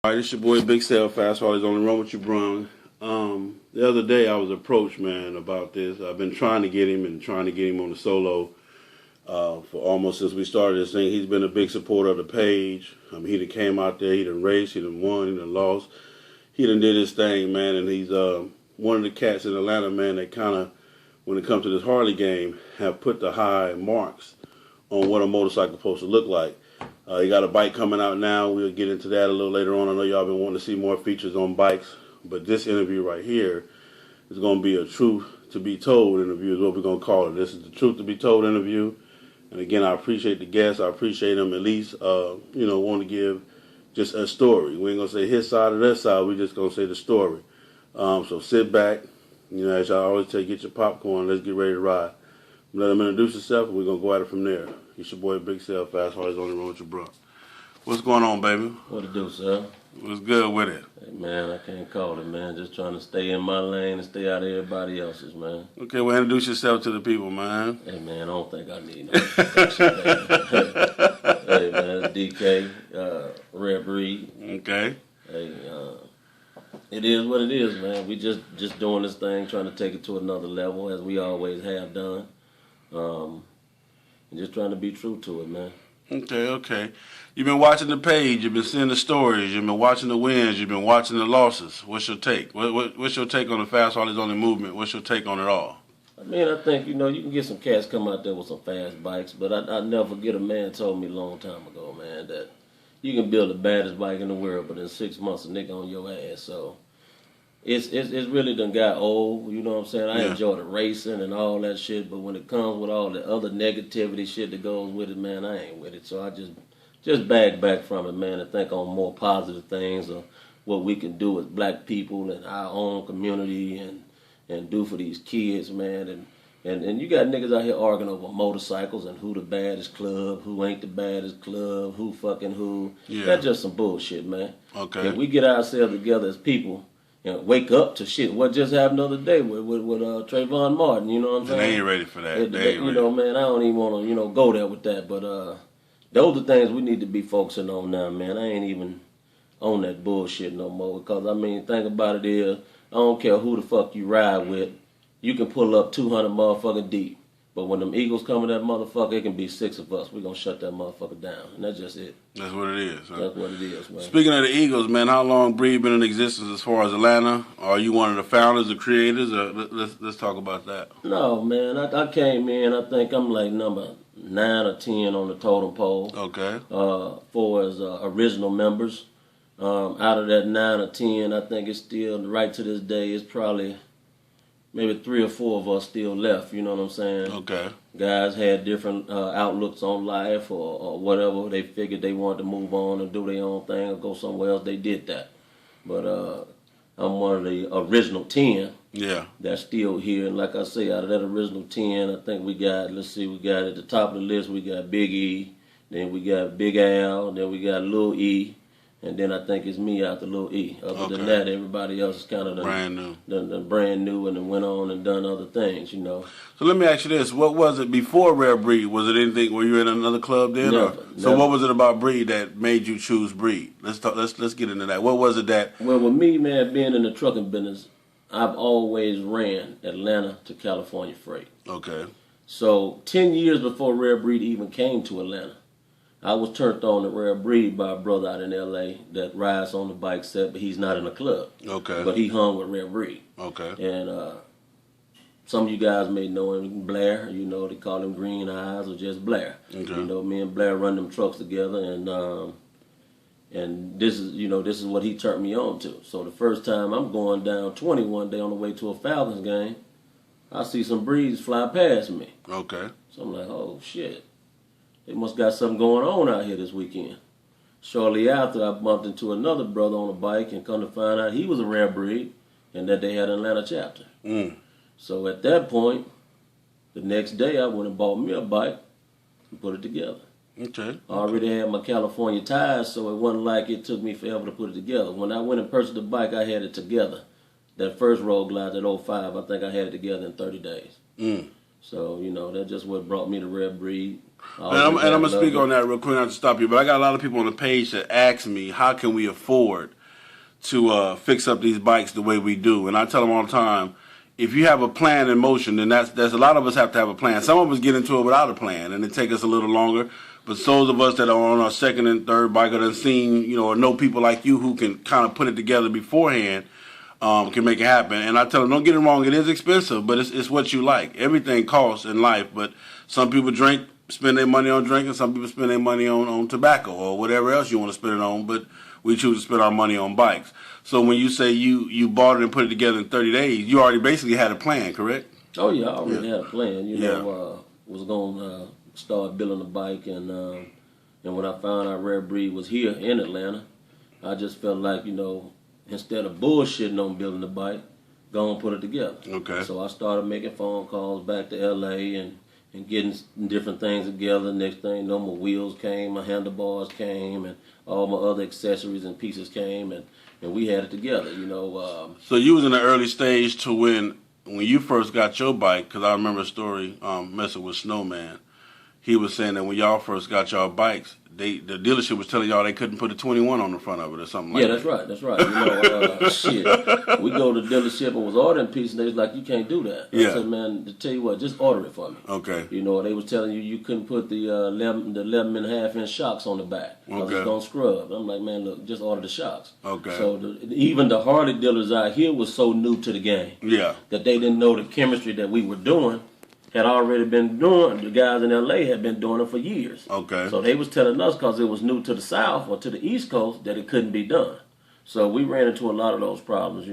All right, it's your boy Big Cell, Fast Harleys on the run with you, Brung. The other day I was approached, man, about this. I've been trying to get him on the solo for almost since we started this thing. He's been a big supporter of the page. He done came out there, he done raced, he done won, he done lost. He done did his thing, man, and he's one of the cats in Atlanta, man, that kind of, when it comes to this Harley game, have put the high marks on what a motorcycle supposed to look like. He got a bike coming out now. We'll get into that a little later on. I know y'all been wanting to see more features on bikes, but this interview right here is going to be a truth to be told interview is what we're going to call it. This is the truth to be told interview. And again, I appreciate the guests. I appreciate them at least, want to give just a story. We ain't going to say his side or their side. We're just going to say the story. So sit back. As y'all always tell you, get your popcorn. Let's get ready to ride. Let him introduce himself, and we're going to go at it from there. It's your boy Big Cell, Fast Harleys on the road with your bro. What's going on, baby? What it do, sir? What's good with it? Hey, man, I can't call it, man. Just trying to stay in my lane and stay out of everybody else's, man. Okay, well, introduce yourself to the people, man. Hey, man, I don't think I need no introduction, man. Hey, man, DK, Red Breed. Okay. Hey, it is what it is, man. We just doing this thing, trying to take it to another level, as we always have done. And just trying to be true to it, man. Okay. You've been watching the page. You've been seeing the stories. You've been watching the wins. You've been watching the losses. What's your take? What's your take on the Fast Harleys on the movement? What's your take on it all? I mean, I think, you can get some cats come out there with some fast bikes, but I never forget a man told me a long time ago, man, that you can build the baddest bike in the world, but in 6 months a nigga on your ass, so... It's really done got old, you know what I'm saying? I enjoy the racing and all that shit, but when it comes with all the other negativity shit that goes with it, man, I ain't with it. So I just back from it, man, and think on more positive things of what we can do as black people and our own community and do for these kids, man. And you got niggas out here arguing over motorcycles and who the baddest club, who ain't the baddest club, who fucking who. Yeah. That's just some bullshit, man. Okay. If we get ourselves together as people, wake up to shit. What just happened the other day with Trayvon Martin, you know what I'm saying? They ain't ready for that. Man, I don't even want to, go there with that. But those are things we need to be focusing on now, man. I ain't even on that bullshit no more. Because, think about it is, I don't care who the fuck you ride with. You can pull up 200 motherfucking deep. But when them Eagles come in that motherfucker, it can be 6 of us. We're going to shut that motherfucker down. And that's just it. That's what it is. Huh? That's what it is, man. Speaking of the Eagles, man, how long Breed been in existence as far as Atlanta? Are you one of the founders or creators? Or let's talk about that. No, man. I came in, I think I'm like number 9 or 10 on the totem pole. Okay. For as original members. Out of that 9 or 10, I think it's still, right to this day, it's probably... maybe 3 or 4 of us still left, you know what I'm saying? Okay. Guys had different outlooks on life or whatever. They figured they wanted to move on and do their own thing or go somewhere else. They did that. But I'm one of the original 10 that's still here. And like I say, out of that original 10, I think we got at the top of the list, we got Big E, then we got Big Al, then we got Lil E, and then I think it's me after Lil E. Other than that, everybody else is kind of brand new. Brand new and then went on and done other things, So let me ask you this. What was it before Rare Breed? Was it anything, were you in another club then? Never. So what was it about Breed that made you choose Breed? Let's get into that. What was it that... Well, with me, man, being in the trucking business, I've always ran Atlanta to California freight. Okay. So 10 years before Rare Breed even came to Atlanta, I was turned on to Rare Breed by a brother out in L.A. that rides on the bike set, but he's not in a club. Okay. But he hung with Rare Breed. Okay. And some of you guys may know him, Blair. They call him Green Eyes or just Blair. Okay. Me and Blair run them trucks together, and this is what he turned me on to. So the first time I'm going down 20 one day on the way to a Falcons game, I see some Breeds fly past me. Okay. So I'm like, oh shit. They must got something going on out here this weekend. Shortly after, I bumped into another brother on a bike and come to find out he was a Rare Breed and that they had an Atlanta chapter. So at that point, the next day I went and bought me a bike and put it together. Okay. I already had my California tires, so it wasn't like it took me forever to put it together. When I went and purchased the bike, I had it together. That first Road Glide, that 05, I think I had it together in 30 days. So, that's just what brought me to Rare Breed. And I'm going to speak on that real quick, not to stop you, but I got a lot of people on the page that ask me, how can we afford to fix up these bikes the way we do. And I tell them all the time, if you have a plan in motion, then that's a lot of us have to have a plan. Some of us get into it without a plan, and it take us a little longer. But those of us that are on our second and third bike or done seen, or know people like you who can kind of put it together beforehand, can make it happen. And I tell them, don't get it wrong, it is expensive, but it's what you like. Everything costs in life, but some people spend their money on drinking, some people spend their money on tobacco or whatever else you want to spend it on, but we choose to spend our money on bikes. So when you say you bought it and put it together in 30 days, you already basically had a plan, correct? Oh yeah, I already had a plan. Was going to start building a bike, and when I found out Rare Breed was here in Atlanta, I just felt like, instead of bullshitting on building the bike, go and put it together. Okay. So I started making phone calls back to LA and getting different things together. Next thing, my wheels came, my handlebars came, and all my other accessories and pieces came, and we had it together. So you was in the early stage to when you first got your bike, because I remember a story messing with Snowman. He was saying that when y'all first got y'all bikes, the dealership was telling y'all they couldn't put a 21 on the front of it or something like that. Yeah, that's right. Shit. We go to the dealership and was ordering pieces, and they was like, you can't do that. I said, man, to tell you what, just order it for me. Okay. They was telling you couldn't put the 11.5-inch shocks on the back because it's going to scrub. I'm like, man, look, just order the shocks. Okay. So even the Harley dealers out here was so new to the game that they didn't know the chemistry that we were doing. Had already been doing, the guys in LA had been doing it for years. Okay. So they was telling us, because it was new to the South or to the East Coast, that it couldn't be done. So we ran into a lot of those problems,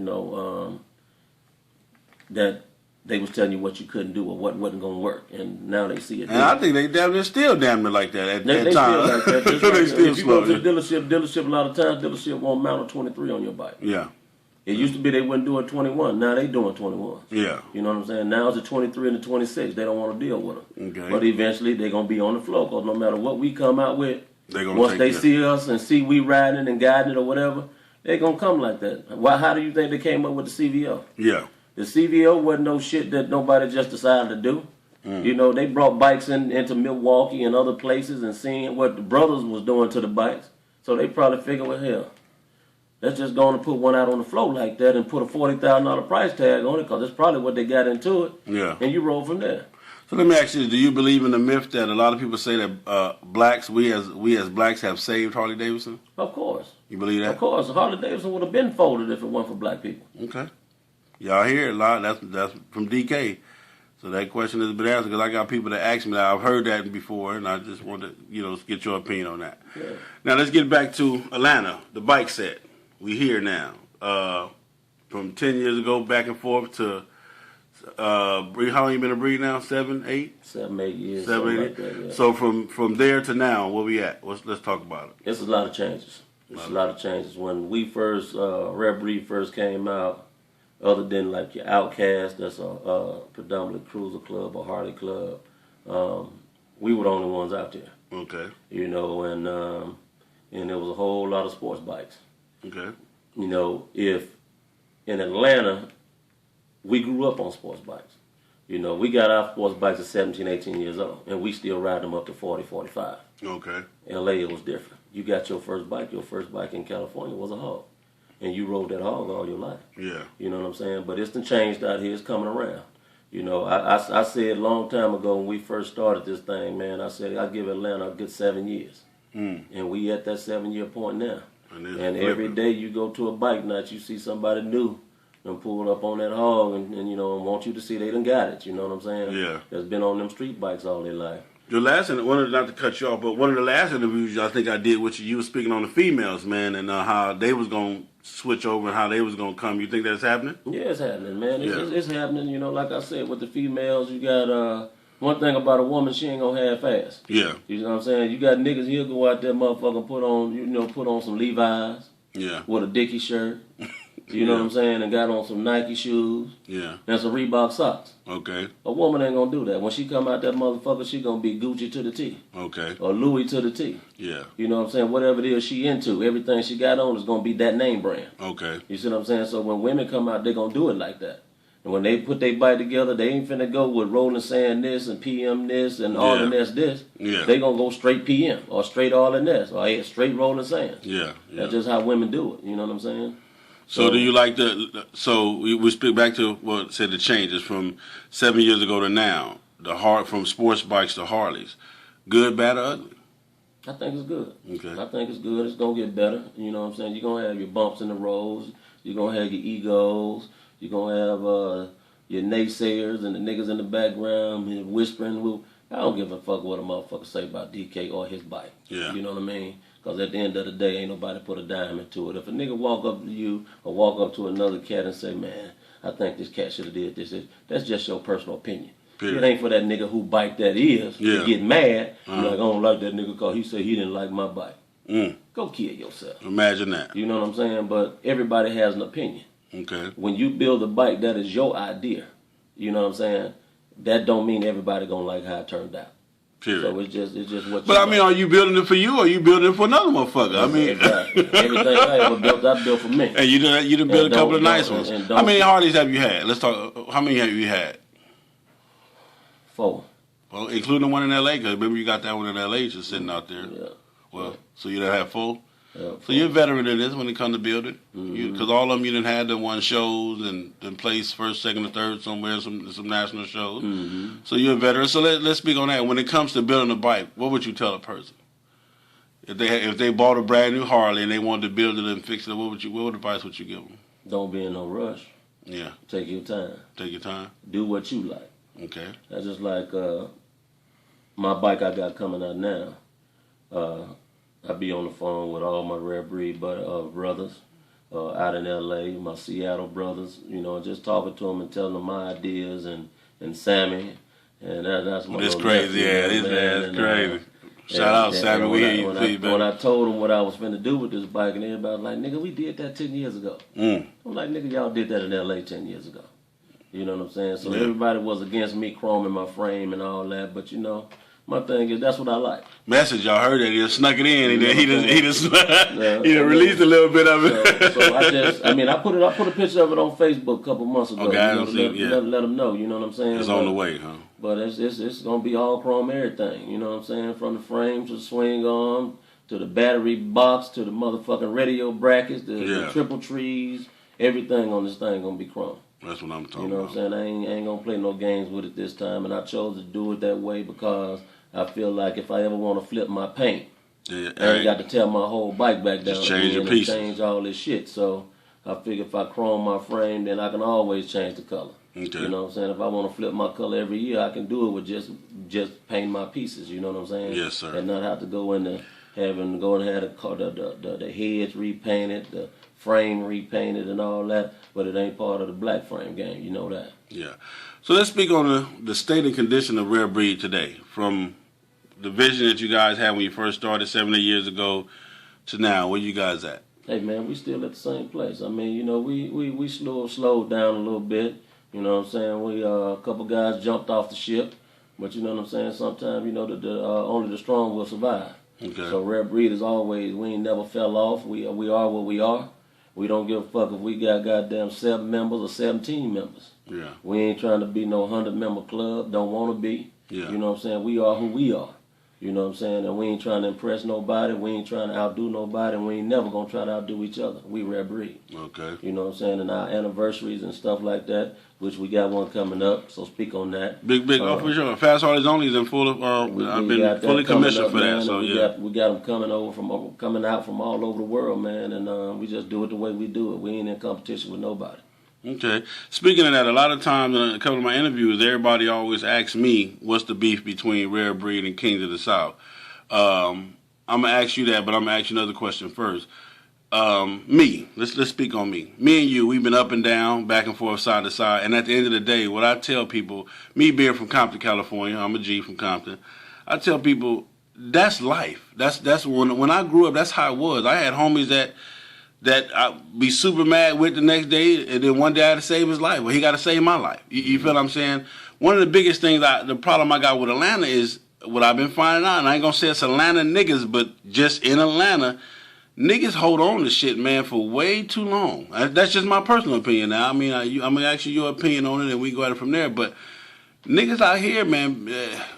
that they was telling you what you couldn't do or what wasn't going to work. And now they see it. And I think they still damn near like that at that time. Still like that. Just like if you go to the dealership a lot of times, dealership won't mount a 23 on your bike. Yeah. It used to be they wouldn't do a 21. Now they doing 21. Yeah. You know what I'm saying? Now it's a 23 and a 26. They don't want to deal with them. Okay. But eventually they're going to be on the floor, because no matter what we come out with, once they see us and see we riding and guiding it or whatever, they're going to come like that. How do you think they came up with the CVO? Yeah. The CVO wasn't no shit that nobody just decided to do. They brought bikes into Milwaukee and other places and seeing what the brothers was doing to the bikes. So they probably figured, well, hell, let's just go and put one out on the floor like that and put a $40,000 price tag on it, because that's probably what they got into it. Yeah. And you roll from there. So let me ask you, do you believe in the myth that a lot of people say that blacks, we as blacks have saved Harley-Davidson? Of course. You believe that? Of course. Harley-Davidson would have been folded if it weren't for black people. Okay. Y'all hear a lot. That's from DK. So that question has been answered, because I got people that ask me that. I've heard that before, and I just want to get your opinion on that. Yeah. Now let's get back to Atlanta, the bike set. We here now. From 10 years ago, back and forth to how long you been a breed now? 7, 8? 7, 8 years. 7, 8. Like that, yeah. So from there to now, where we at? Let's talk about it. It's a lot of changes. It's a lot of changes. When we first, Rare Breed first came out, other than like your Outcast, that's a predominantly cruiser club or Harley club, we were the only ones out there. Okay. And there was a whole lot of sports bikes. Okay. If in Atlanta, we grew up on sports bikes. We got our sports bikes at 17, 18 years old, and we still ride them up to 40, 45. Okay. LA, it was different. You got your first bike in California was a hog, and you rode that hog all your life. Yeah. You know what I'm saying? But it's the changed out here. It's coming around. I said a long time ago when we first started this thing, man, I said I'd give Atlanta a good 7 years. And we at that 7-year point now. And every day you go to a bike night, you see somebody new and pull up on that hog and want you to see they done got it. You know what I'm saying? Yeah. That's been on them street bikes all their life. Your last, not to cut you off, but one of the last interviews I think I did with you, you were speaking on the females, man, and how they was going to switch over and how they was going to come. You think that's happening? Yeah, it's happening, man. It's happening. Like I said, with the females, you got one thing about a woman, she ain't gonna half-ass. Yeah. You know what I'm saying? You got niggas, he'll go out there, motherfucker, put on some Levi's. Yeah. With a Dickie shirt. You know what I'm saying? And got on some Nike shoes. Yeah. And some Reebok socks. Okay. A woman ain't gonna do that. When she come out that motherfucker, she gonna be Gucci to the T. Okay. Or Louis to the T. Yeah. You know what I'm saying? Whatever it is she into, everything she got on is gonna be that name brand. Okay. You see what I'm saying? So when women come out, they gonna do it like that. And when they put their bike together, they ain't finna go with Rolling Sand this and PM this and all in this. Yeah. They gonna go straight PM or straight all in this or straight Rolling Sand. Yeah. That's just how women do it. You know what I'm saying? So do you like so we speak back to what said the changes from 7 years ago to now, from sports bikes to Harleys. Good, bad, or ugly? I think it's good. Okay. I think it's good. It's going to get better. You know what I'm saying? You're going to have your bumps in the roads. You're going to have your egos. You're going to have your naysayers and the niggas in the background whispering. I don't give a fuck what a motherfucker say about DK or his bike. Yeah. You know what I mean? Because at the end of the day, ain't nobody put a dime into it. If a nigga walk up to you or walk up to another cat and say, man, I think this cat should have did this, that's just your personal opinion. Period. It ain't for that nigga who bike that is to get mad. Like, I don't like that nigga because he said he didn't like my bike. Go kill yourself. Imagine that. You know what I'm saying? But everybody has an opinion. Okay. When you build a bike that is your idea, you know what I'm saying? That don't mean everybody gonna like how it turned out. Period. So it's just what. But I mean, are you building it for you, or are you building it for another motherfucker? I mean, exactly. Everything I ever built, I built for me. And you done built a couple of nice ones. How many Harleys have you had? Let's talk. How many have you had? 4. Well, including the one in L.A. Because remember you got that one in L.A. just sitting out there. Yeah. Well, so you done have 4. Yeah, so you're a veteran in this when it comes to building, because all of them you done had them won shows and placed first, second, or third somewhere, some national shows. So you're a veteran. So let's speak on that. When it comes to building a bike, what would you tell a person if they bought a brand new Harley and they wanted to build it and fix it? What advice would you give them? Don't be in no rush. Yeah. Take your time. Take your time. Do what you like. Okay. That's just like my bike I got coming out now. I be on the phone with all my rare breed brothers out in L.A., my Seattle brothers, you know, just talking to them and telling them my ideas and Sammy. And that's my It's crazy, that's crazy. Shout out, Sammy. We hear you feedback. When I told them what I was finna do with this bike, and everybody was like, nigga, we did that 10 years ago. I'm like, nigga, y'all did that in L.A. 10 years ago. You know what I'm saying? So everybody was against me chroming my frame and all that, but you know, my thing is that's what I like. Message, y'all heard that? He just snuck it in. He just released a little bit of it. So I put a picture of it on Facebook a couple months ago. Okay, let them know. You know what I'm saying? It's on the way, huh? But it's gonna be all chrome everything. You know what I'm saying? From the frame to the swing arm to the battery box to the motherfucking radio brackets, the triple trees, everything on this thing gonna be chrome. That's what I'm talking about. You know what I'm saying? I ain't gonna play no games with it this time, and I chose to do it that way because I feel like if I ever want to flip my paint, I ain't got to tear my whole bike back down and change all this shit. So I figure if I chrome my frame, then I can always change the color. Okay. You know what I'm saying? If I want to flip my color every year, I can do it with just paint my pieces. You know what I'm saying? Yes, sir. And not have to go into have the heads repainted, the frame repainted, and all that. But it ain't part of the black frame game. You know that. Yeah. So let's speak on the state and condition of rare breed today, from the vision that you guys had when you first started 7 or 8 years ago to now. Where you guys at? Hey man, we still at the same place. I mean, you know, we slowed down a little bit. You know what I'm saying? We a couple guys jumped off the ship, but you know what I'm saying. Sometimes you know only the strong will survive. Okay. So rare breed is always we ain't never fell off. We are what we are. We don't give a fuck if we got goddamn 7 members or 17 members. Yeah. We ain't trying to be no 100-member club. Don't want to be. Yeah. You know what I'm saying? We are who we are. You know what I'm saying? And we ain't trying to impress nobody. We ain't trying to outdo nobody. And we ain't never going to try to outdo each other. We rare breed. Okay. You know what I'm saying? And our anniversaries and stuff like that, which we got one coming up. So speak on that. Big, for sure. Fast Harleys Only is in full of, I've been fully commissioned for that. So, we got them coming out from all over the world, man. And we just do it the way we do it. We ain't in competition with nobody. Okay. Speaking of that, a lot of times in a couple of my interviews, everybody always asks me, what's the beef between Rare Breed and Kings of the South? I'm going to ask you that, but I'm going to ask you another question first. Let's speak on me. Me and you, we've been up and down, back and forth, side to side. And at the end of the day, what I tell people, me being from Compton, California, I'm a G from Compton, I tell people, that's life. That's when I grew up, that's how it was. I had homies that I'd be super mad with the next day, and then one day I had to save his life. Well, he got to save my life. You feel what I'm saying? One of the biggest things, the problem I got with Atlanta is what I've been finding out, and I ain't going to say it's Atlanta niggas, but just in Atlanta, niggas hold on to shit, man, for way too long. That's just my personal opinion now. I mean, I'm going to ask you your opinion on it, and we go at it from there. But niggas out here, man,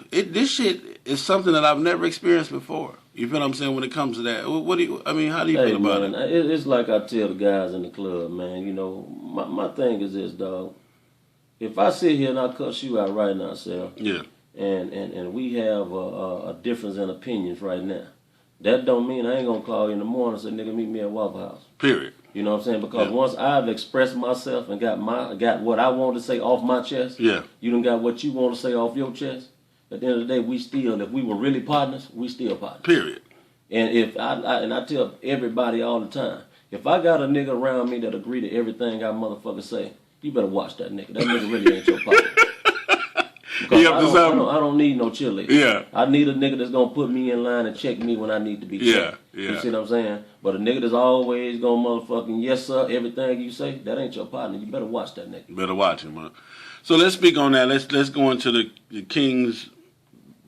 this shit is something that I've never experienced before. You feel what I'm saying when it comes to that? What do you? I mean, how do you feel about man, it? It's like I tell the guys in the club, man. You know, my thing is this, dog. If I sit here and I cuss you out right now, Sal, Yeah. and we have a difference in opinions right now, that don't mean I ain't gonna call you in the morning and say, nigga, meet me at Waffle House. Period. You know what I'm saying? Because once I've expressed myself and got what I want to say off my chest, Yeah. you done got what you want to say off your chest. At the end of the day, if we were really partners, we still partners. Period. And if I tell everybody all the time, if I got a nigga around me that agree to everything I motherfucker say, you better watch that nigga. That nigga really ain't your partner. Because I don't need no cheerleader. Yeah. I need a nigga that's gonna put me in line and check me when I need to be checked. Yeah. You see what I'm saying? But a nigga that's always gonna motherfucking yes sir everything you say, that ain't your partner. You better watch that nigga. Better watch him, man. So let's speak on that. Let's go into the Kings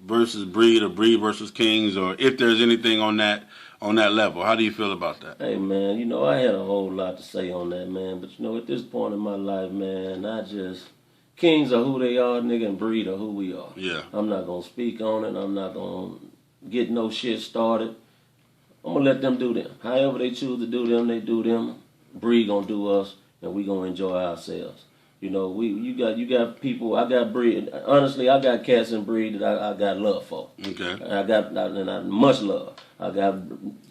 versus Breed, or Breed versus Kings, or if there's anything on that level. How do you feel about that? Hey man, you know I had a whole lot to say on that, man. But you know at this point in my life, man, Kings are who they are, nigga, and Breed are who we are. Yeah. I'm not gonna speak on it. I'm not gonna get no shit started. I'm gonna let them do them. However they choose to do them, they do them. Breed gonna do us, and we gonna enjoy ourselves. You know, you got people. I got Breed. Honestly, I got cats and Breed that I got love for. Okay. I got much love. I got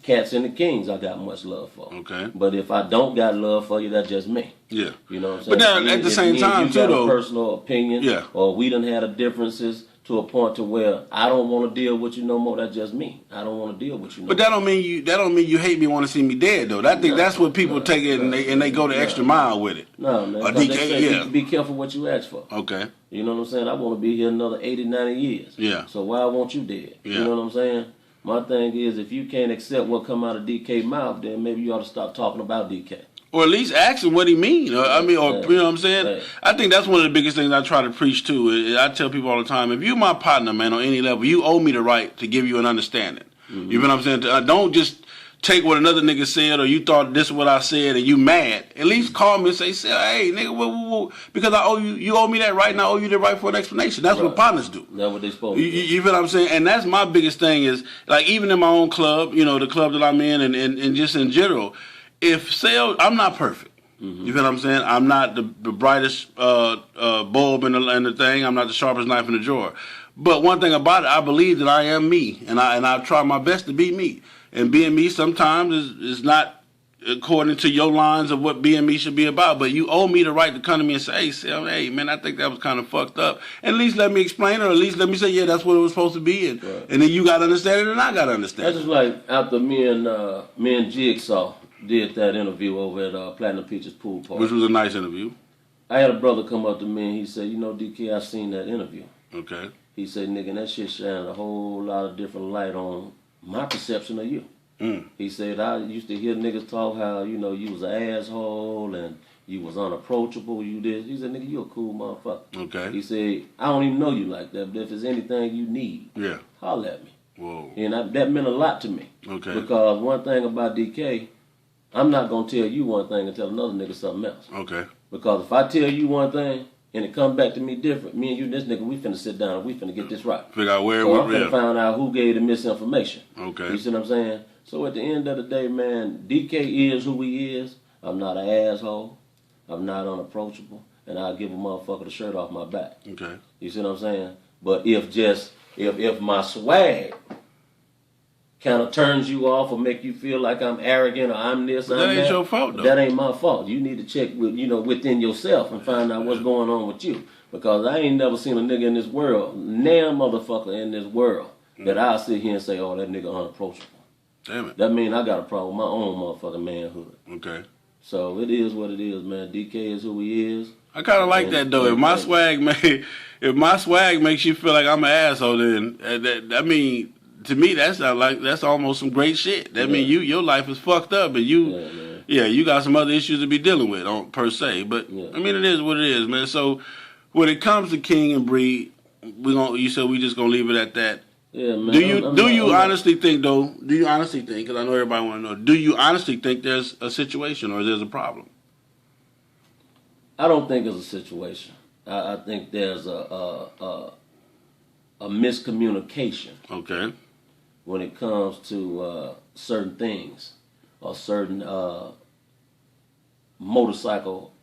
cats and the Kings. I got much love for. Okay. But if I don't got love for you, that's just me. Yeah. You know what I'm saying? But now at the same time you too, got though. A personal opinion. Yeah. Or we done had a differences to a point to where I don't want to deal with you no more. That's just me. I don't want to deal with you no more. But that don't mean you hate me, want to see me dead though. I think that's what people take it and they go the extra mile with it. No, man. Or They DK, say be careful what you ask for. Okay. You know what I'm saying? I want to be here another 80, 90 years. Yeah. So why I want you dead? Yeah. You know what I'm saying? My thing is, if you can't accept what come out of DK mouth, then maybe you ought to stop talking about DK. Or at least ask him what he mean. You know what I'm saying? Right. I think that's one of the biggest things I try to preach too. I tell people all the time, if you're my partner, man, on any level, you owe me the right to give you an understanding. Mm-hmm. You know what I'm saying? Don't just take what another nigga said, or you thought this is what I said and you mad. At least call me and say, hey, nigga, whoa, because I owe you owe me that right, and I owe you the right for an explanation. That's what partners do. That's what they supposed to do. You feel what I'm saying? And that's my biggest thing is, like, even in my own club, you know, the club that I'm in and just in general, I'm not perfect. Mm-hmm. You feel what I'm saying? I'm not the brightest bulb in the thing. I'm not the sharpest knife in the drawer. But one thing about it, I believe that I am me, and I try my best to be me. And being me sometimes is not according to your lines of what being me should be about. But you owe me the right to come to me and say, hey, man, I think that was kind of fucked up. And at least let me explain it, or at least let me say, yeah, that's what it was supposed to be. And then you got to understand it, and I got to understand it. That's just like after me and Jigsaw did that interview over at Platinum Peaches Pool Party. Which was a nice interview. I had a brother come up to me and he said, you know, DK, I seen that interview. Okay. He said, nigga, that shit shined a whole lot of different light on my perception of you. He said, I used to hear niggas talk how, you know, you was an asshole and you was unapproachable, you did. He said, nigga, you a cool motherfucker. Okay. He said, I don't even know you like that, but if there's anything you need, holler at me. Whoa. And that meant a lot to me. Okay. Because one thing about DK, I'm not going to tell you one thing and tell another nigga something else. Okay. Because if I tell you one thing and it come back to me different, me and you and this nigga, we finna sit down and we finna get this right. Figure out where so I'm finna find out who gave the misinformation. Okay. You see what I'm saying? So at the end of the day, man, DK is who he is. I'm not an asshole. I'm not unapproachable. And I'll give a motherfucker the shirt off my back. Okay. You see what I'm saying? But if my swag kind of turns you off or make you feel like I'm arrogant or I'm this, I'm that. That ain't your fault, though. That ain't my fault. You need to check within yourself and find out what's going on with you. Because I ain't never seen a nigga in this world, damn motherfucker in this world, that I'll sit here and say, oh, that nigga unapproachable. Damn it. That mean I got a problem with my own motherfucking manhood. Okay. So it is what it is, man. DK is who he is. I kind of like that though. If my swag makes you feel like I'm an asshole, then I mean, to me that's almost some great shit. That mean your life is fucked up, and you got some other issues to be dealing with per se. But I mean, it is what it is, man. So when it comes to King and Breed, you said we just gonna leave it at that. Yeah, man. Do you honestly think, because I know everybody want to know, do you honestly think there's a situation or there's a problem? I don't think it's a situation. I think there's a miscommunication. Okay. when it comes to certain things or certain motorcycle,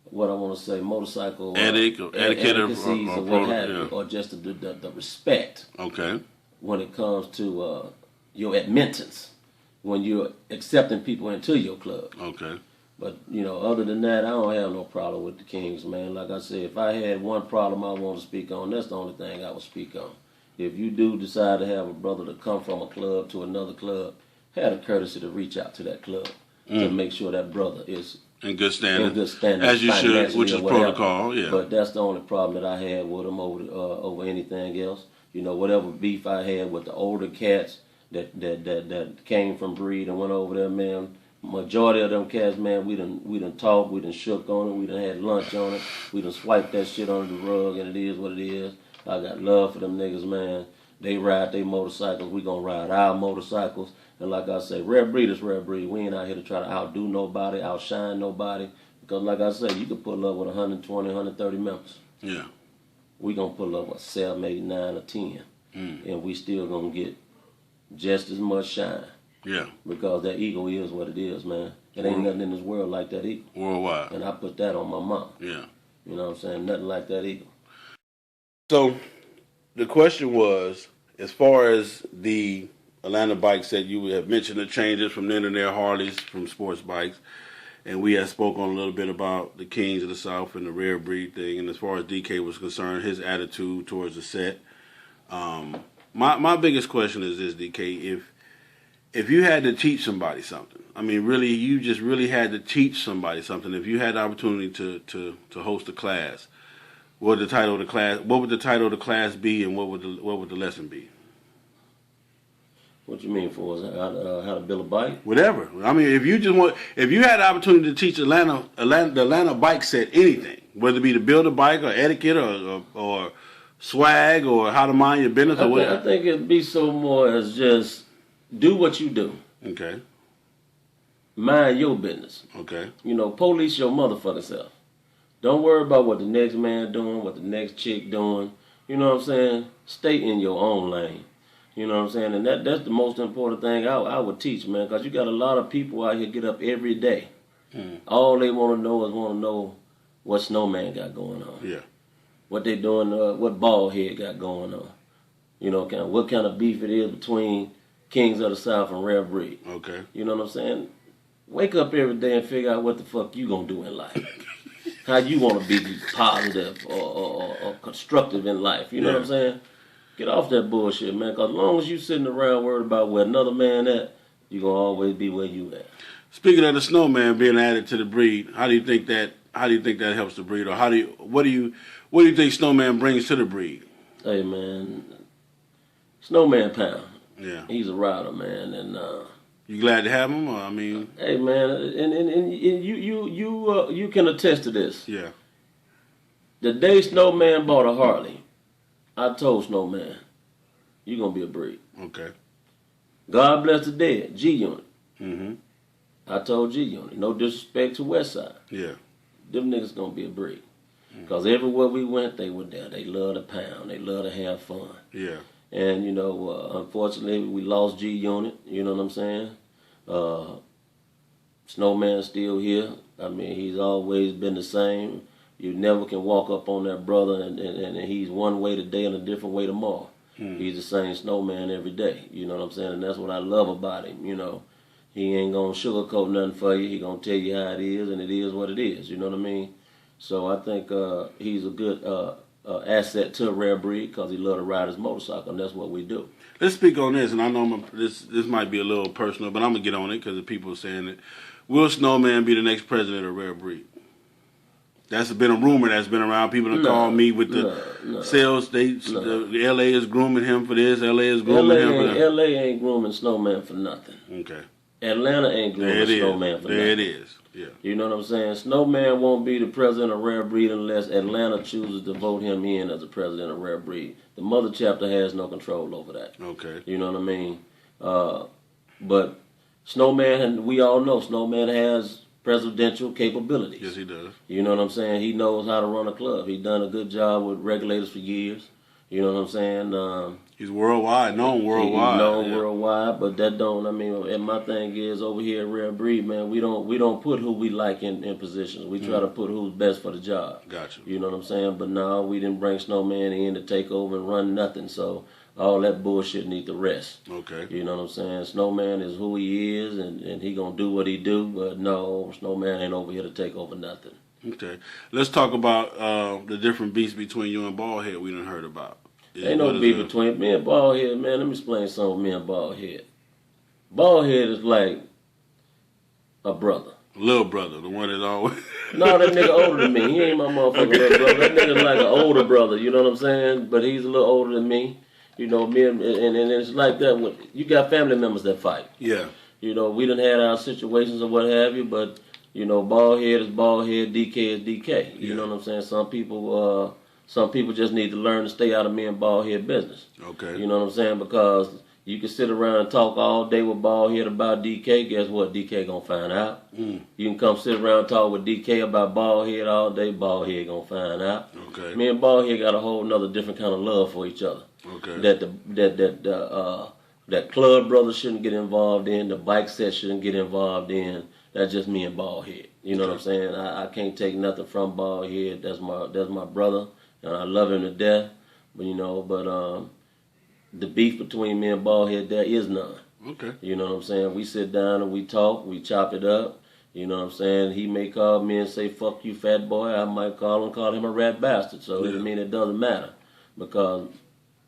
what I want to say, motorcycle etiquette or what have you, or just the respect. Okay. When it comes to your admittance, when you're accepting people into your club. Okay. But, other than that, I don't have no problem with the Kings, man. Like I said, if I had one problem I want to speak on, that's the only thing I would speak on. If you do decide to have a brother to come from a club to another club, have the courtesy to reach out to that club to make sure that brother is in good standing. As you should, which is protocol, yeah. But that's the only problem that I had with him over anything else. Whatever beef I had with the older cats that came from breed and went over there, man. Majority of them cats, man, we done talked, we done shook on it, we done had lunch on it, we done swiped that shit under the rug, and it is what it is. I got love for them niggas, man. They ride their motorcycles, we gonna ride our motorcycles. And like I say, rare breed is rare breed. We ain't out here to try to outdo nobody, outshine nobody. Because like I say, you can pull up with 120, 130 members. Yeah. We gonna pull up with 7, 8, 9, or 10. And we still gonna get just as much shine. Yeah. Because that ego is what it is, man. It ain't nothing in this world like that ego. Worldwide. And I put that on my mom. Yeah. You know what I'm saying? Nothing like that ego. So the question was, as far as the Atlanta bikes that you have mentioned the changes from then and there, Harleys from sports bikes, and we had spoken a little bit about the Kings of the South and the rare breed thing, and as far as DK was concerned, his attitude towards the set. My biggest question is this, DK, if you had to teach somebody something, I mean, really, you just really had to teach somebody something. If you had the opportunity to host a class, what would the title of the class? What would the title of the class be, and what would the lesson be? What you mean for how to build a bike? Whatever. I mean, if you had the opportunity to teach the Atlanta bike set anything, whether it be to build a bike or etiquette or swag or how to mind your business or whatever. I think it'd be so more as just do what you do. Okay. Mind your business. Okay. Police your motherfucking self. Don't worry about what the next man doing, what the next chick doing. You know what I'm saying? Stay in your own lane. You know what I'm saying? And that's the most important thing I would teach, man, because you got a lot of people out here get up every day. All they want to know what Snowman got going on. Yeah. What they doing, what Baldhead got going on. What kind of beef it is between Kings of the South and Rare Breed. Okay. You know what I'm saying? Wake up every day and figure out what the fuck you gonna do in life. How you want to be positive or constructive in life. You know what I'm saying? Get off that bullshit, man. Because as long as you sitting around worried about where another man at, you going to always be where you at. Speaking of the Snowman being added to the breed, how do you think that helps the breed? Or what do you think Snowman brings to the breed? Hey, man. Snowman Pound. Yeah. He's a rider, man. And you glad to have him? Or, I mean, hey, man, and you can attest to this. Yeah. The day Snowman bought a Harley, I told Snowman, you gonna be a breed. Okay. God bless the dead, G Unit. Mm-hmm. I told G Unit, no disrespect to Westside. Yeah. Them niggas gonna be a breed. Because everywhere we went, they were there. They love to pound. They love to have fun. Yeah. And, unfortunately, we lost G Unit. You know what I'm saying? Snowman's still here. I mean, he's always been the same. You never can walk up on that brother and he's one way today and a different way tomorrow. He's the same Snowman every day. You know what I'm saying? And that's what I love about him, He ain't going to sugarcoat nothing for you. He going to tell you how it is, and it is what it is. You know what I mean? So I think he's a good asset to a rare breed because he love to ride his motorcycle, and that's what we do. Let's speak on this, and I know this might be a little personal, but I'm going to get on it because the people are saying it. Will Snowman be the next president of rare breed? That's been a rumor that's been around. People have called me with the sales. The LA is grooming him for this. LA is grooming him for that. LA ain't grooming Snowman for nothing. Okay. Atlanta ain't grooming Snowman for nothing. There it is. Yeah. You know what I'm saying? Snowman won't be the president of Rare Breed unless Atlanta chooses to vote him in as the president of Rare Breed. The mother chapter has no control over that. Okay. You know what I mean? But Snowman, we all know Snowman has presidential capabilities. Yes, he does. You know what I'm saying? He knows how to run a club. He's done a good job with regulators for years. You know what I'm saying? He's worldwide, known worldwide. He's known worldwide, but that don't. I mean, and my thing is over here at Rare Breed, man. We don't put who we like in positions. We try to put who's best for the job. Gotcha. You know what I'm saying? But no, we didn't bring Snowman in to take over and run nothing. So all that bullshit need to rest. Okay. You know what I'm saying? Snowman is who he is, and he gonna do what he do. But no, Snowman ain't over here to take over nothing. Okay. Let's talk about the different beats between you and Baldhead we done heard about. Ain't no beef between me and Baldhead, man. Let me explain something with me and Baldhead. Baldhead is like a brother. Little brother, the one that's always... No, that nigga older than me. He ain't my motherfucking little brother. That nigga's like an older brother, you know what I'm saying? But he's a little older than me. You know, me and it's like that when you got family members that fight. Yeah. You know, we done had our situations or what have you, but, you know, Baldhead is Baldhead, DK is DK. You know what I'm saying? Some people just need to learn to stay out of me and Baldhead business. Okay. You know what I'm saying? Because you can sit around and talk all day with Baldhead about DK. Guess what? DK gonna find out. You can come sit around and talk with DK about Baldhead all day. Baldhead gonna find out. Okay. Me and Baldhead got a whole nother different kind of love for each other. Okay. That club brothers shouldn't get involved in. The bike set shouldn't get involved in. That's just me and Baldhead. You know what I'm saying? I can't take nothing from Baldhead. That's my brother. And I love him to death, but the beef between me and Baldhead, there is none. Okay. You know what I'm saying? We sit down and we talk, we chop it up. You know what I'm saying? He may call me and say, "Fuck you, fat boy." I might call him a rat bastard. So it doesn't matter because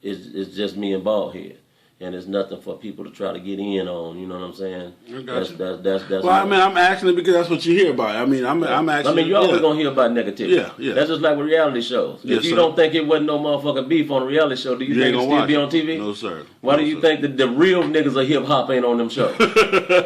it's just me and Baldhead. And it's nothing for people to try to get in on. You know what I'm saying? That's well, I mean, I'm asking it because that's what you hear about. I mean, I'm asking. I mean, you're always gonna hear about negativity. Yeah. That's just like with reality shows. Yes, if you sir. don't think it wasn't no motherfucking beef on a reality show, do you think it still be on TV? No, sir. Why do you think that the real niggas of hip hop ain't on them shows?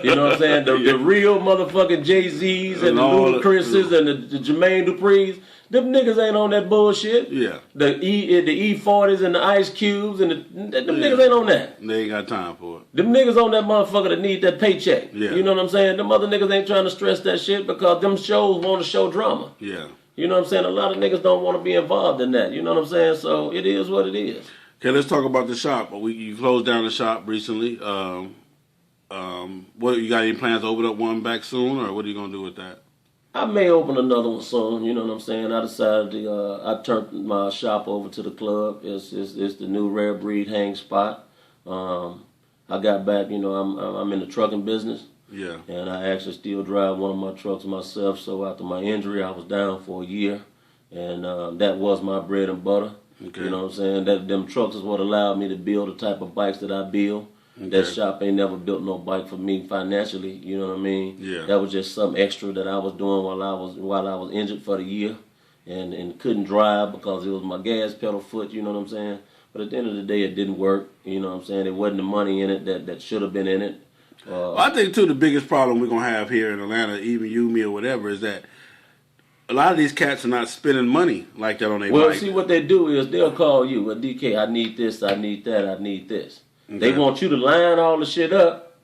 You know what I'm saying? The real motherfucking Jay-Z's and the Ludacris's and the Jermaine Dupri's. Them niggas ain't on that bullshit. Yeah. The E40s and the Ice Cubes and them niggas ain't on that. They ain't got time for it. Them niggas on that motherfucker that need that paycheck. Yeah. You know what I'm saying? Them other niggas ain't trying to stress that shit because them shows want to show drama. Yeah. You know what I'm saying? A lot of niggas don't want to be involved in that. You know what I'm saying? So it is what it is. Okay, let's talk about the shop. You closed down the shop recently. What you got any plans to open up one back soon, or what are you gonna do with that? I may open another one soon. You know what I'm saying? I decided to. I turned my shop over to the club. It's the new Rare Breed hang spot. I got back. You know, I'm in the trucking business. Yeah. And I actually still drive one of my trucks myself. So after my injury, I was down for a year, and that was my bread and butter. Okay. You know what I'm saying? Them trucks is what allowed me to build the type of bikes that I build. Okay. That shop ain't never built no bike for me financially. You know what I mean? Yeah. That was just some extra that I was doing while I was injured for the year, and couldn't drive because it was my gas pedal foot. You know what I'm saying? But at the end of the day, it didn't work. You know what I'm saying? There wasn't the money in it that should have been in it. Well, I think too the biggest problem we're gonna have here in Atlanta, even you, me, or whatever, is that a lot of these cats are not spending money like that on their bike. Well, see what they do is they'll call you, "Well, DK, I need this, I need that, I need this." Okay. They want you to line all the shit up,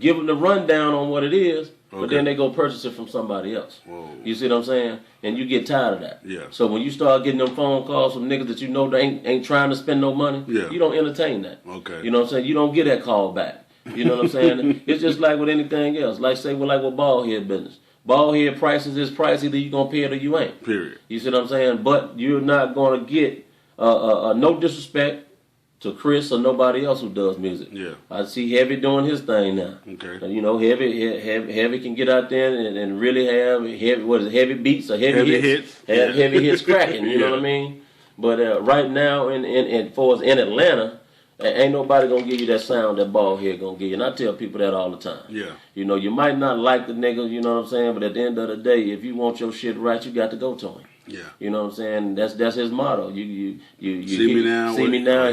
give them the rundown on what it is, but then they go purchase it from somebody else. Whoa. You see what I'm saying? And you get tired of that. Yeah. So when you start getting them phone calls from niggas that you know they ain't trying to spend no money, yeah. you don't entertain that. Okay. You know what I'm saying? You don't get that call back. You know what I'm saying? It's just like with anything else. Like say with Baldhead business. Baldhead prices is price, either you gonna pay it or you ain't. Period. You see what I'm saying? But you're not gonna get no disrespect to Chris or nobody else who does music. Yeah. I see Heavy doing his thing now. Okay. You know, Heavy can get out there and really have heavy beats or heavy hits. Have heavy hits cracking, you know what I mean? But right now in for us in Atlanta, ain't nobody gonna give you that sound that Baldhead gonna give you. And I tell people that all the time. Yeah. You know, you might not like the nigga, you know what I'm saying, but at the end of the day, if you want your shit right, you got to go to him. Yeah. You know what I'm saying? That's his motto. You see me now,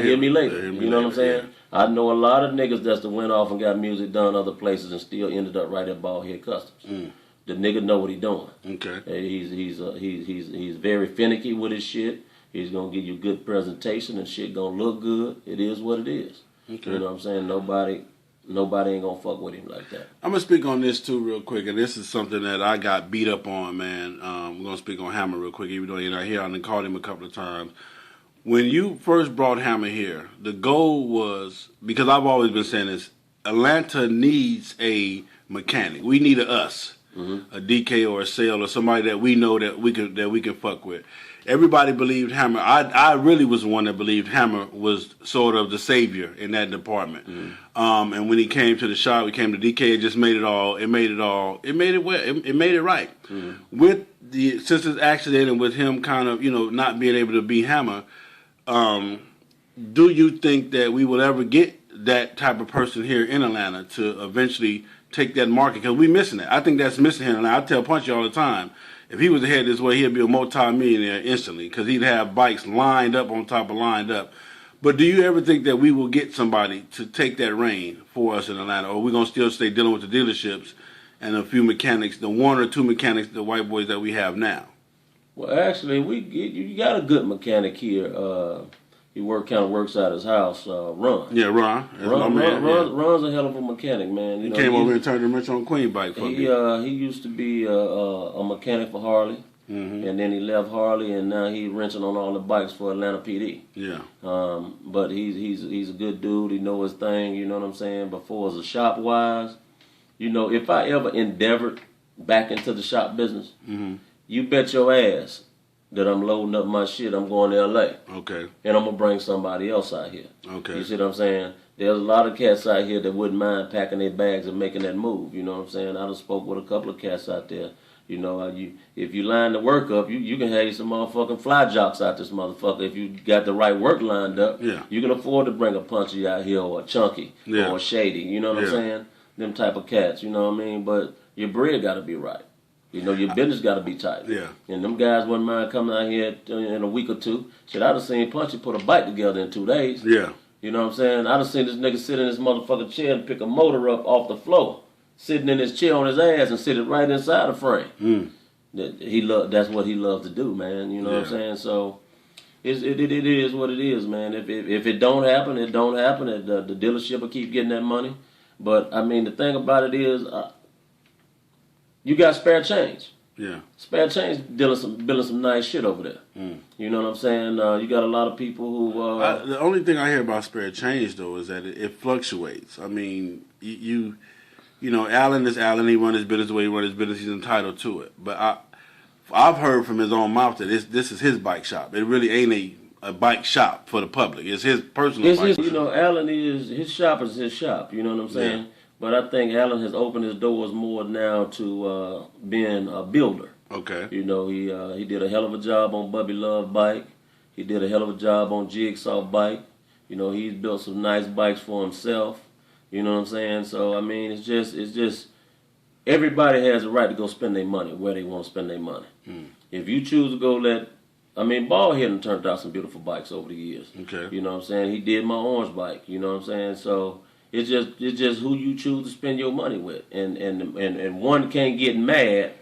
hear me later. You know what I'm saying? Yeah. I know a lot of niggas that's went off and got music done other places and still ended up right at Baldhead Customs. The nigga know what he doing. Okay. He's very finicky with his shit. He's gonna give you good presentation and shit gonna look good. It is what it is. Okay. You know what I'm saying? Nobody ain't gonna fuck with him like that. I'm gonna speak on this too real quick, and this is something that I got beat up on, man. We're gonna speak on Hammer real quick, even though you're not here. I done called him a couple of times. when you first brought Hammer here, the goal was, because I've always been saying this, Atlanta needs a mechanic. We need a DK or a Sale or somebody that we know that we can fuck with. Everybody believed Hammer. I really was the one that believed Hammer was sort of the savior in that department. And when he came to the shop, we came to DK. It just made it all. It made it right. With the since his accident and with him kind of not being able to be Hammer, do you think that we will ever get that type of person here in Atlanta to eventually take that market? Because we're missing it. I think that's missing here. And I tell Punchy all the time, if he was ahead this way, he'd be a multi-millionaire instantly because he'd have bikes lined up on top of lined up. But do you ever think that we will get somebody to take that reign for us in Atlanta, or are we going to still stay dealing with the dealerships and a few mechanics, the one or two mechanics, the white boys that we have now? Well, actually, you got a good mechanic here. He works out his house. Ron. Yeah, Ron. Ron's a hell of a mechanic, man. He came over and turned the wrench on Queen bike for me. He used to be a mechanic for Harley, and then he left Harley, and now he's wrenching on all the bikes for Atlanta PD. Yeah. But he's a good dude. He knows his thing. You know what I'm saying? But for as a shop wise, if I ever endeavored back into the shop business, you bet your ass that I'm loading up my shit, I'm going to L.A. Okay. And I'm going to bring somebody else out here. Okay. You see what I'm saying? There's a lot of cats out here that wouldn't mind packing their bags and making that move. You know what I'm saying? I done spoke with a couple of cats out there. If you line the work up, you can have some motherfucking fly jocks out this motherfucker. If you got the right work lined up, you can afford to bring a Punchy out here or a Chunky or a Shady. You know what I'm saying? Them type of cats, you know what I mean? But your bread got to be right. Your business got to be tight. Yeah. And them guys wouldn't mind coming out here in a week or two. Shit, I'd have seen Punchy put a bike together in 2 days. Yeah. You know what I'm saying? I'd have seen this nigga sit in his motherfucking chair and pick a motor up off the floor, sitting in his chair on his ass and sit it right inside the frame. That's what he loves to do, man. You know what I'm saying? So it is what it is, man. If it don't happen, it don't happen. The dealership will keep getting that money. But I mean, the thing about it is, you got spare change. Yeah. Spare change building some nice shit over there. You know what I'm saying? You got a lot of people who... the only thing I hear about spare change, though, is that it fluctuates. I mean, Allen is Allen. He run his business the way he run his business. He's entitled to it. But I've heard from his own mouth that this is his bike shop. It really ain't a bike shop for the public. It's his personal bike shop. Allen his shop is his shop. You know what I'm saying? Yeah. But I think Allen has opened his doors more now to being a builder. Okay. He did a hell of a job on Bubby Love bike. He did a hell of a job on Jigsaw bike. He's built some nice bikes for himself. You know what I'm saying? So I mean, it's just everybody has a right to go spend their money where they want to spend their money. If you choose to go Ballhead and turned out some beautiful bikes over the years. Okay. You know what I'm saying? He did my orange bike. You know what I'm saying? So it's just who you choose to spend your money with, and one can't get mad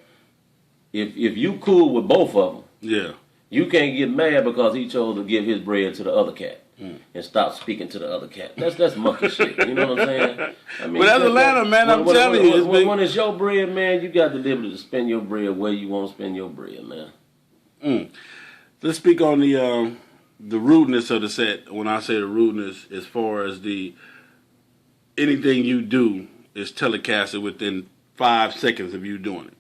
if you cool with both of them. Yeah. You can't get mad because he chose to give his bread to the other cat and stop speaking to the other cat. That's monkey shit. You know what I'm saying? I mean, but that's Atlanta, man. I'm telling you, when it's your bread, man, you got the liberty to spend your bread where you want to spend your bread, man. Let's speak on the rudeness of the set. When I say the rudeness, as far as anything you do is telecasted within 5 seconds of you doing it.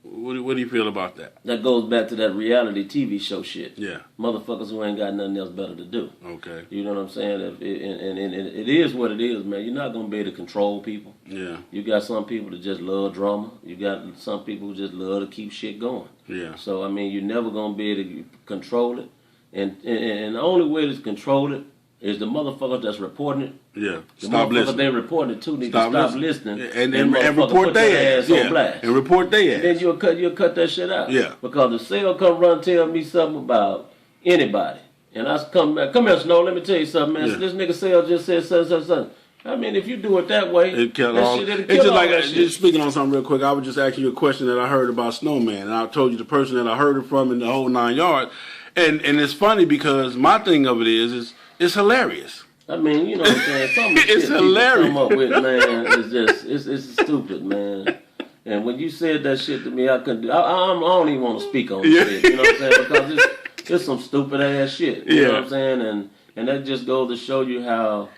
What do you feel about that? That goes back to that reality TV show shit. Yeah. Motherfuckers who ain't got nothing else better to do. Okay. You know what I'm saying? And it is what it is, man. You're not going to be able to control people. Yeah. You got some people that just love drama. You got some people who just love to keep shit going. Yeah. So, I mean, you're never going to be able to control it. And the only way to control it is the motherfuckers that's reporting it. Yeah. The stop motherfuckers listening. they reporting it to need to stop listening. And report their ass. On blast. And report their ass. Then you'll cut that shit out. Yeah. Because the sale come run tell me something about anybody. And I come here, Snow, let me tell you something, man. Yeah. This nigga sale just said something. I mean, if you do it that way, it's just like just speaking on something real quick. I was just asking you a question that I heard about Snowman, and I told you the person that I heard it from in the whole 9 yards. And it's funny because my thing of it is it's hilarious. I mean, you know what I'm saying? Some of the it's shit hilarious. Come up with, man, it's stupid, man. And when you said that shit to me, I couldn't. I don't even want to speak on shit. You know what I'm saying? Because It's some stupid ass shit. You know what I'm saying? And that just goes to show you how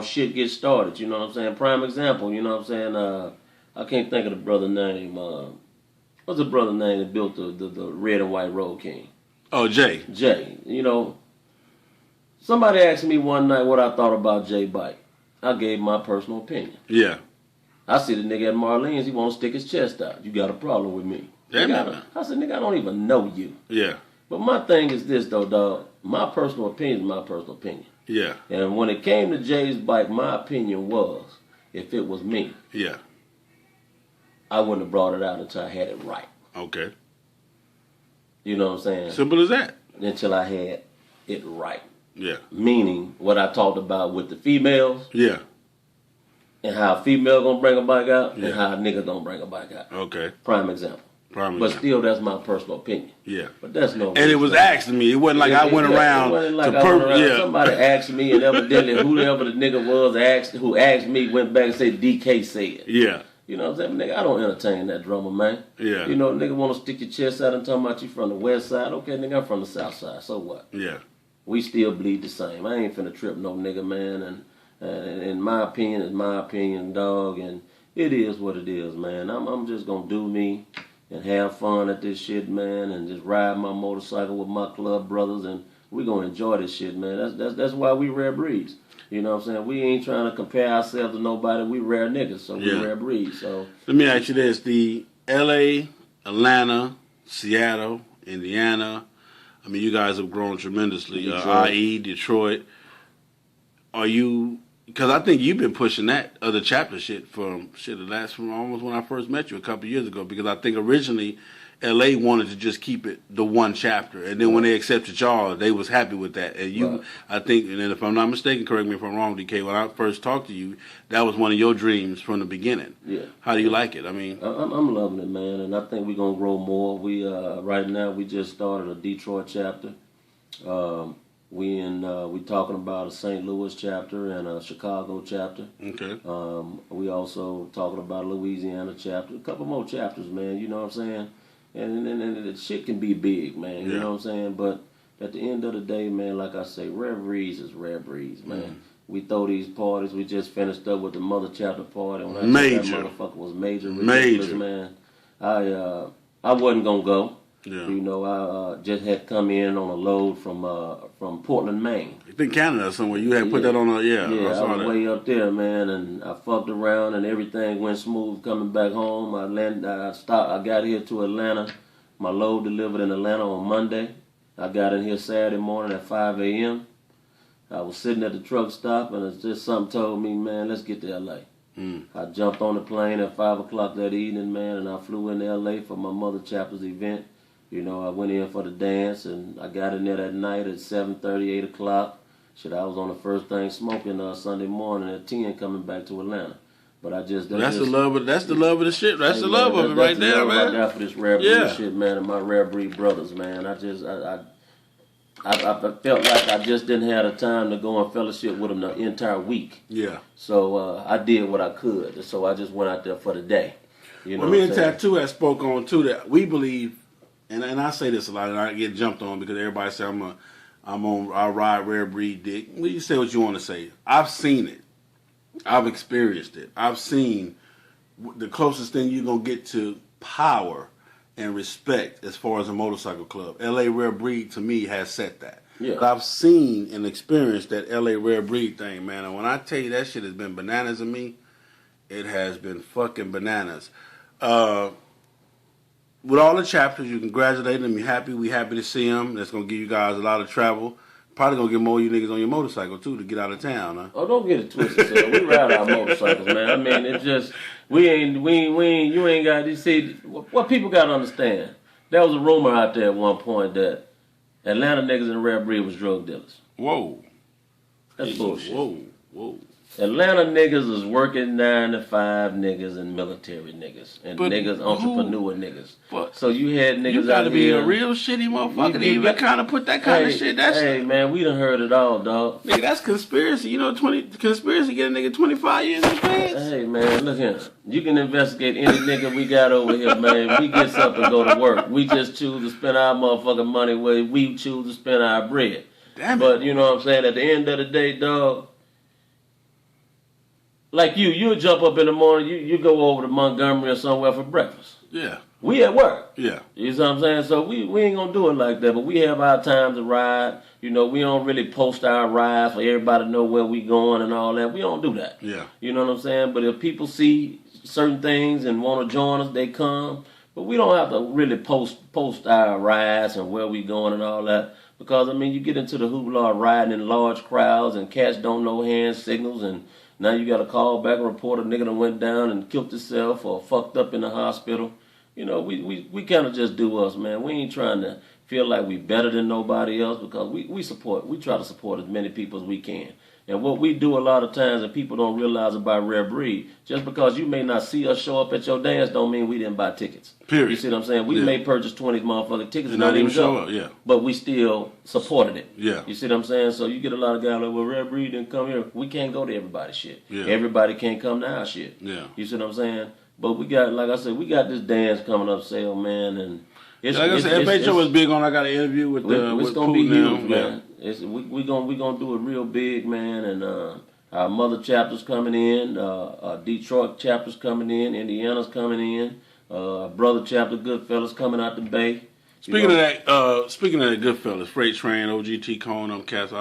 shit gets started. You know what I'm saying? Prime example. You know what I'm saying? I can't think of the brother name. What's the brother name that built the red and white Road King? Oh, Jay. Jay. You know, somebody asked me one night what I thought about Jay Bike. I gave my personal opinion. Yeah. I see the nigga at Marlene's, he won't stick his chest out. You got a problem with me. Yeah, I said, nigga, I don't even know you. Yeah. But my thing is this, though, dog. My personal opinion is my personal opinion. Yeah. And when it came to Jay's bike, my opinion was, if it was me, yeah, I wouldn't have brought it out until I had it right. Okay. You know what I'm saying? Simple as that. Until I had it right. Yeah. Meaning what I talked about with the females. Yeah. And how a female gonna bring a bike out, and how a nigga gonna bring a bike out. Okay. Prime example. But still, that's my personal opinion. Yeah. But that's no. And it was asking me. It wasn't like I went around. Yeah. Somebody asked me, and evidently whoever the nigga was who asked me went back and said DK said. Yeah. You know what I'm saying? Nigga, I don't entertain that drummer, man. Yeah. You know, nigga want to stick your chest out and talking about you from the west side. Okay, nigga, I'm from the south side. So what? Yeah. We still bleed the same. I ain't finna trip no nigga, man. And in my opinion, it's my opinion, dog. And it is what it is, man. I'm just gonna do me and have fun at this shit, man. And just ride my motorcycle with my club brothers, and we gonna enjoy this shit, man. That's why we rare breeds. You know what I'm saying? We ain't trying to compare ourselves to nobody. We rare niggas, so we rare breeds. So let me ask you this: the L.A., Atlanta, Seattle, Indiana. I mean, you guys have grown tremendously. I.E., Detroit. Are you? Because I think you've been pushing that other chapter shit from almost when I first met you a couple of years ago. Because I think originally L.A. wanted to just keep it the one chapter, and then when they accepted y'all, they was happy with that. And you, I think, and if I'm not mistaken, correct me if I'm wrong, DK. When I first talked to you, that was one of your dreams from the beginning. Yeah. How do you like it? I mean, I'm loving it, man, and I think we're gonna grow more. We right now we just started a Detroit chapter. We talking about a St. Louis chapter and a Chicago chapter. Okay. We also talking about a Louisiana chapter, a couple more chapters, man. You know what I'm saying? And the shit can be big, man. You know what I'm saying? But at the end of the day, man, like I say, rare breeds is rare breeds, man. We throw these parties. We just finished up with the mother chapter party. When I said that motherfucker was major, man. I wasn't gonna go. Yeah. You know, I just had come in on a load from Portland, Maine. It's in Canada somewhere. You had put that on a I was way up there, man, and I fucked around and everything went smooth coming back home. I got here to Atlanta. My load delivered in Atlanta on Monday. I got in here Saturday morning at 5 a.m. I was sitting at the truck stop, and it's just something told me, man, let's get to L.A. I jumped on the plane at 5 o'clock that evening, man, and I flew into L.A. for my mother chapter's event. You know, I went in for the dance, and I got in there that night at 7:30, 8 o'clock. Shit, I was on the first thing smoking Sunday morning at 10 coming back to Atlanta. But I just... That's the love of the shit. That's the love of it right there, man. I got for this rare breed shit, man, and my rare breed brothers, man. I felt like I just didn't have the time to go and fellowship with them the entire week. Yeah. So I did what I could. So I just went out there for the day. You know, me and THRU has spoke on too that we believe, and I say this a lot, and I get jumped on because everybody say I ride rare breed dick. Well, you say what you want to say. I've seen it. I've experienced it. I've seen the closest thing you're gonna get to power and respect as far as a motorcycle club. L.A. Rare Breed to me has set that. Yeah. But I've seen and experienced that L.A. Rare Breed thing, man. And when I tell you that shit has been bananas to me, it has been fucking bananas. With all the chapters, you congratulate them. You're happy. We happy to see them. That's gonna give you guys a lot of travel. Probably gonna get more of you niggas on your motorcycle too to get out of town, huh? Oh, don't get it twisted, sir. We ride our motorcycles, man. I mean, it's just you ain't got. You see, what people gotta understand. There was a rumor out there at one point that Atlanta niggas in rare breed was drug dealers. Whoa, that's bullshit. Whoa. Atlanta niggas is working 9 to 5 niggas and military niggas and But niggas, entrepreneur niggas. But So you had niggas you gotta out be here, a real shitty motherfucker to even kind of put that kind of shit. That's hey man, we done heard it all, dog. nigga, that's conspiracy. You know, conspiracy get a nigga 25 years in feds. Hey man, look here. You can investigate any nigga we got over here, man. We get up and go to work. We just choose to spend our motherfucking money where we choose to spend our bread. Damn it. But you know what I'm saying? At the end of the day, dog, like you jump up in the morning, you go over to Montgomery or somewhere for breakfast. Yeah. We at work. Yeah. You know what I'm saying? So we ain't gonna do it like that, but we have our time to ride. You know, we don't really post our rides for everybody to know where we going and all that. We don't do that. Yeah. You know what I'm saying? But if people see certain things and want to join us, they come. But we don't have to really post our rides and where we going and all that. Because, I mean, you get into the hoopla of riding in large crowds and cats don't know hand signals, and now you got to call back and report a nigga that went down and killed himself or fucked up in the hospital. You know, we kind of just do us, man. We ain't trying to feel like we better than nobody else, because we try to support as many people as we can. And what we do a lot of times, and people don't realize about Rare Breed, just because you may not see us show up at your dance don't mean we didn't buy tickets. Period. You see what I'm saying? We may purchase 20 motherfucking tickets and not even show go. up, yeah. But we still supported it. Yeah. You see what I'm saying? So you get a lot of guys like, well, Rare Breed didn't come here. We can't go to everybody's shit. Yeah. Everybody can't come to our shit. Yeah. You see what I'm saying? But we got, like I said, we got this dance coming up, sale, man, and like I said, FHO was big on. I got an interview with it's gonna Pooh be now. huge, man. We gonna do it real big, man, and our mother chapter's coming in, Detroit chapter's coming in, Indiana's coming in, brother chapter Goodfellas coming out the Bay. Speaking of that Goodfellas, Freight Train, OGT Cone, them cats,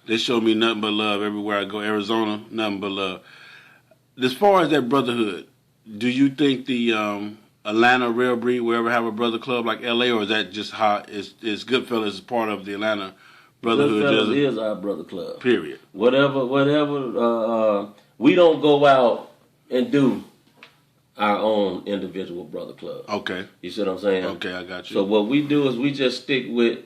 they show me nothing but love everywhere I go. Arizona, nothing but love. As far as that brotherhood, do you think the Atlanta Rare Breed will ever have a brother club like LA, or is that just how is Goodfellas is part of the Atlanta brotherhood? Goodfellas is our brother club. Period. Whatever. We don't go out and do our own individual brother club. Okay. You see what I'm saying? Okay, I got you. So what we do is we just stick with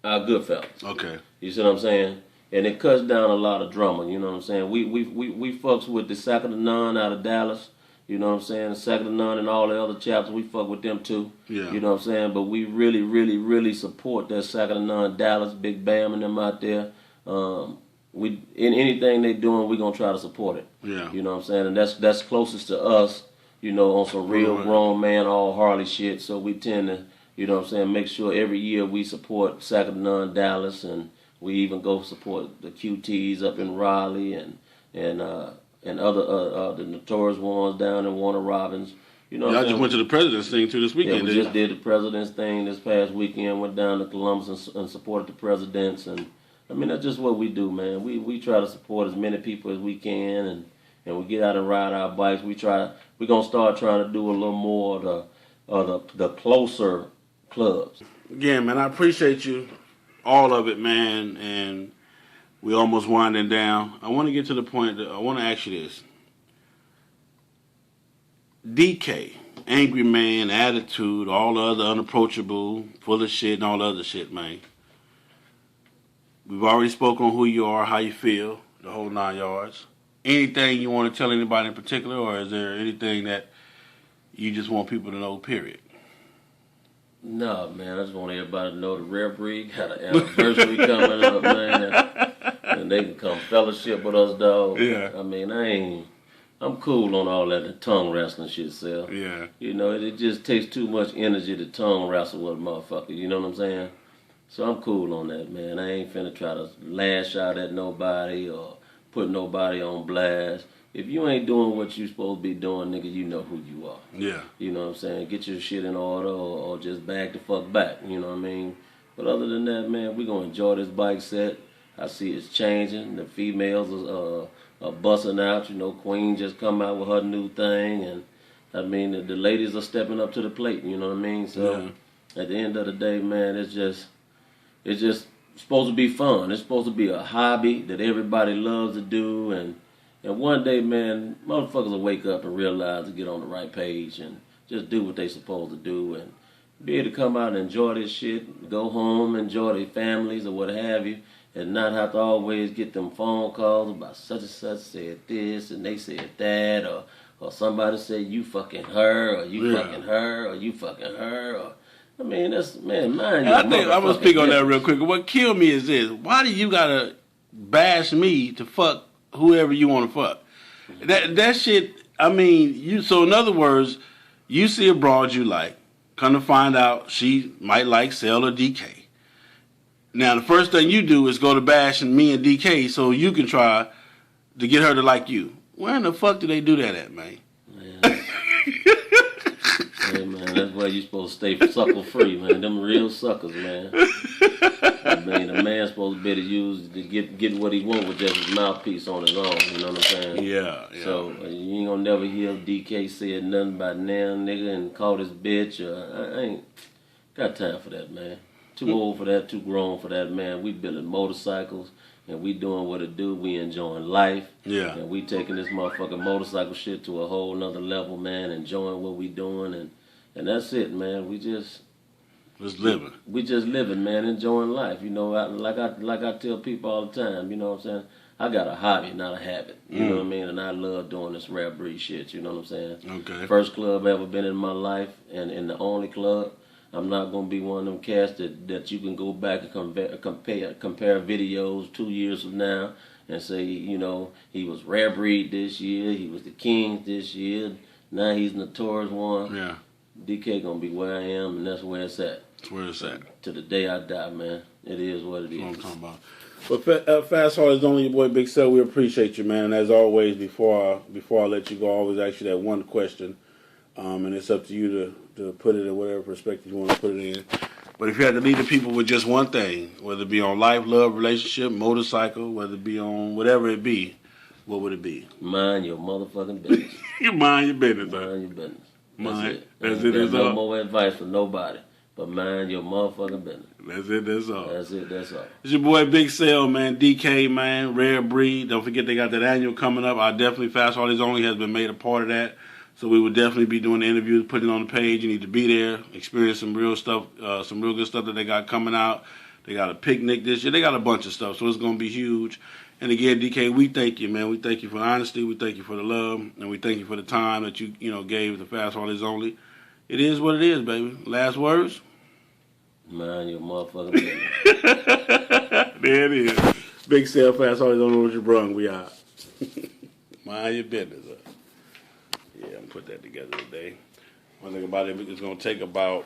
our Goodfellas. Okay. You see what I'm saying? And it cuts down a lot of drama. You know what I'm saying? We fucks with the Second of None out of Dallas. You know what I'm saying? The Second of None and all the other chapters, we fuck with them too. Yeah. You know what I'm saying? But we really, really, really support that Second of None, Dallas, Big Bam and them out there. In anything they doing, we gonna try to support it. Yeah. You know what I'm saying? And that's closest to us, you know, on some real grown man, all Harley shit. So we tend to, you know what I'm saying, make sure every year we support Second of None, Dallas, and we even go support the QTs up in Raleigh and other the notorious ones down in Warner Robins. You know, I just went to the president's thing too this weekend. Yeah, we just did the president's thing this past weekend. Went down to Columbus and supported the presidents, and I mean that's just what we do, man. We try to support as many people as we can, and we get out and ride our bikes. We're gonna start trying to do a little more of the closer clubs. Again, man, I appreciate you, all of it, man, and we almost winding down. I want to get to the point that I want to ask you this. DK, angry man, attitude, all the other unapproachable, full of shit and all the other shit, man. We've already spoken on who you are, how you feel, the whole 9 yards. Anything you want to tell anybody in particular, or is there anything that you just want people to know, period? No, man, I just want everybody to know the Rare Breed got an anniversary coming up, man. And they can come fellowship with us, dog. Yeah. I mean, I'm cool on all that tongue wrestling shit, Sel. Yeah. You know, it just takes too much energy to tongue wrestle with a motherfucker, you know what I'm saying? So I'm cool on that, man. I ain't finna try to lash out at nobody or put nobody on blast. If you ain't doing what you supposed to be doing, nigga, you know who you are. Yeah. You know what I'm saying? Get your shit in order or just back the fuck back, you know what I mean? But other than that, man, we gonna enjoy this bike set. I see it's changing. The females are busting out. You know, Queen just come out with her new thing. And, I mean, the ladies are stepping up to the plate, you know what I mean? So, At the end of the day, man, it's just supposed to be fun. It's supposed to be a hobby that everybody loves to do. And one day, man, motherfuckers will wake up and realize to get on the right page and just do what they supposed to do and be able to come out and enjoy this shit, go home, enjoy their families or what have you, and not have to always get them phone calls about such and such said this and they said that, or somebody said you fucking her, or you fucking her, or you fucking her, or I mean, that's, man, mind I think I'm gonna speak on that real quick. What killed me is this: why do you gotta bash me to fuck whoever you want to fuck? That shit. I mean, you. So in other words, you see a broad you like, come to find out she might like Cell or DK. Now the first thing you do is go to bashing me and DK so you can try to get her to like you. Where in the fuck do they do that at, man? Hey man, that's why you supposed to stay sucker free, man. Them real suckers, man. I mean, a man's supposed to be able to use to get what he want with just his mouthpiece on his own. You know what I'm saying? Yeah. So you ain't gonna never hear DK said nothing about now nigga and call this bitch. I ain't got time for that, man. Too old for that. Too grown for that, man. We building motorcycles. And we doing what it do. We enjoying life. Yeah. And we taking this motherfucking motorcycle shit to a whole nother level, man. Enjoying what we doing, and that's it, man. We just living. We just living, man. Enjoying life. You know, like I tell people all the time. You know what I'm saying? I got a hobby, not a habit. You know what I mean? And I love doing this rare breed shit. You know what I'm saying? Okay. First club I ever been in my life, and the only club. I'm not gonna be one of them cats that you can go back and compare videos 2 years from now and say, you know, he was rare breed this year, he was the king this year, now he's notorious one. Yeah. DK gonna be where I am, and that's where it's at. That's where it's at. To the day I die, man. It is what it is. That's what I'm talking about. But Fast Harleys only your boy Big Cell. We appreciate you, man. As always, before I let you go, I always ask you that one question, and it's up to you to put it in whatever perspective you want to put it in. But if you had to leave the people with just one thing, whether it be on life, love, relationship, motorcycle, whether it be on whatever it be, what would it be? Mind your motherfucking business. You mind your business, huh? Mind your business. That's it. There's no more advice for nobody, but mind your motherfucking business. That's it. That's all. That's it. That's all. It's your boy Big Cell, man. DK, man. Rare breed. Don't forget they got that annual coming up. I definitely Fast Harleys only has been made a part of that. So we would definitely be doing the interviews, putting it on the page. You need to be there, experience some real stuff, some real good stuff that they got coming out. They got a picnic this year. They got a bunch of stuff, so it's going to be huge. And again, DK, we thank you, man. We thank you for the honesty. We thank you for the love. And we thank you for the time that you gave the Fast Harleys only. It is what it is, baby. Last words? Mind your motherfucking business. There it is. Big Cell, Fast Harleys only with your Brung. We out. Mind your business. Yeah, I'm going to put that together today. One thing about it, it's going to take about